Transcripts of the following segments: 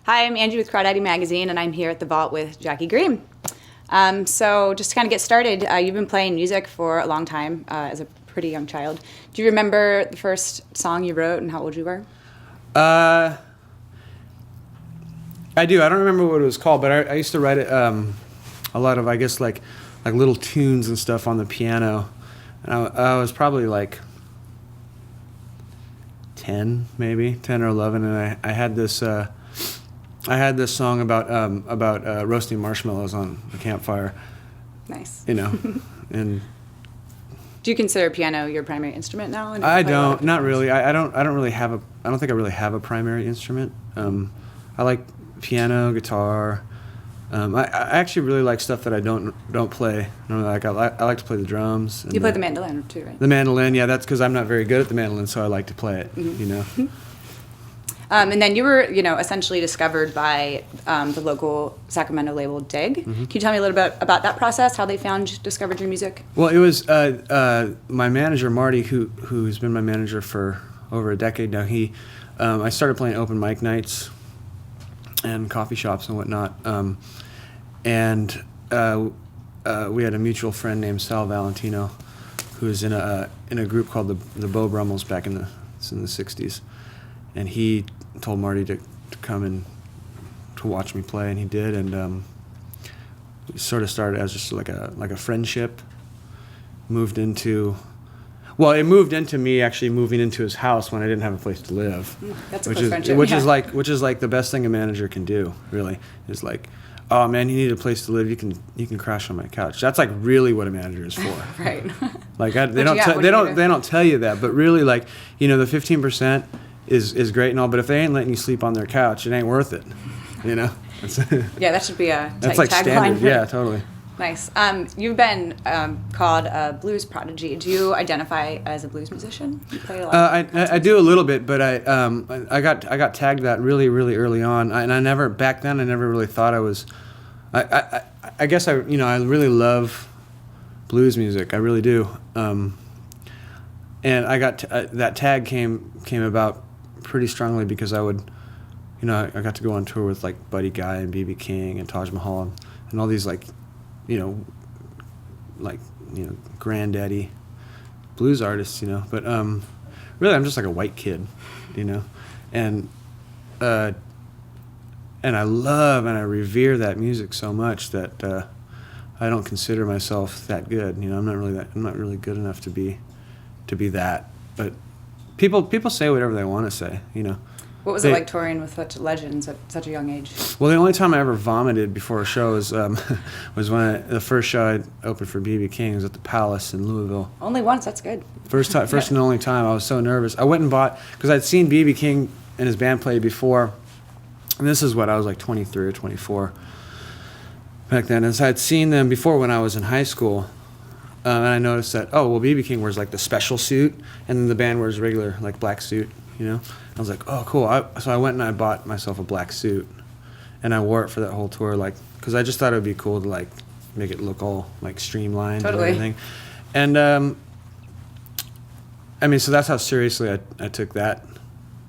Hi, I'm Angie with Crawdaddy Magazine, and I'm here at the Vault with Jackie Greene. So just to kind of get started, you've been playing music for a long time as a pretty young child. Do you remember the first song you wrote and how old you were? I do. I don't remember what it was called, but I used to write it, a lot of, I guess, like little tunes and stuff on the piano. And I was probably like 10 or 11, and I had this song about roasting marshmallows on a campfire. Nice. You know, and do you consider piano your primary instrument now? I don't. Not really. I don't really have a. I don't think I really have a primary instrument. I like piano, guitar. I actually really like stuff that I don't play. I like to play the drums. And you play the mandolin too, right? The mandolin, yeah. That's because I'm not very good at the mandolin, so I like to play it. Mm-hmm. You know. And then you were, essentially discovered by the local Sacramento label Dig. Mm-hmm. Can you tell me a little bit about that process, how they discovered your music? Well, it was my manager, Marty, who's been my manager for over a decade now. I started playing open mic nights and coffee shops and whatnot. And we had a mutual friend named Sal Valentino, who was in a group called the Beau Brummels back in the 60s. And he told Marty to come and to watch me play, and he did. And we sort of started as just like a friendship. It moved into me actually moving into his house when I didn't have a place to live. That's a close friendship. Which is like the best thing a manager can do. Really, is like, oh man, you need a place to live. You can crash on my couch. That's like really what a manager is for. Right. Like they don't tell you that, but really, like, the 15%. Is great and all, but if they ain't letting you sleep on their couch, it ain't worth it. Yeah, that should be a that's like standard. Tagline. Yeah, totally. Nice. You've been called a blues prodigy. Do you identify as a blues musician? You play a lot. I do a little bit, but I got tagged that really early on, and back then I never really thought I was. I guess I really love blues music. I really do. And I got that tag came about pretty strongly because I got to go on tour with like Buddy Guy and B.B. King and Taj Mahal and all these granddaddy blues artists, but really I'm just like a white kid, and I love and I revere that music so much that I don't consider myself that good. I'm not really good enough to be that, but people say whatever they want to say, What was it like touring with such legends at such a young age? Well, the only time I ever vomited before a show was when the first show I opened for B.B. King was at the Palace in Louisville. Only once, that's good. First and only time. I was so nervous. I went and bought, because I'd seen B.B. King and his band play before, and this is what, I was like 23 or 24 back then, and so I'd seen them before when I was in high school. And I noticed that, B.B. King wears like the special suit, and then the band wears regular like black suit, I was like, oh, cool. So I went and I bought myself a black suit, and I wore it for that whole tour, like, because I just thought it would be cool to like make it look all like streamlined and everything. And so that's how seriously I took that,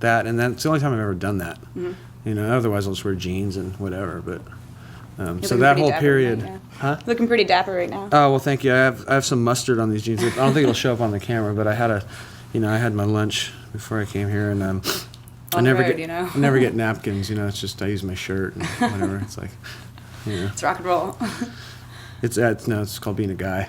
and that's the only time I've ever done that. Mm-hmm. Otherwise I'll just wear jeans and whatever, but. So that whole period, right, huh? Looking pretty dapper right now. Oh well, thank you. I have some mustard on these jeans. I don't think it'll show up on the camera, but I had I had my lunch before I came here, and I never get napkins. It's just I use my shirt and whatever. It's like, It's rock and roll. It's called being a guy.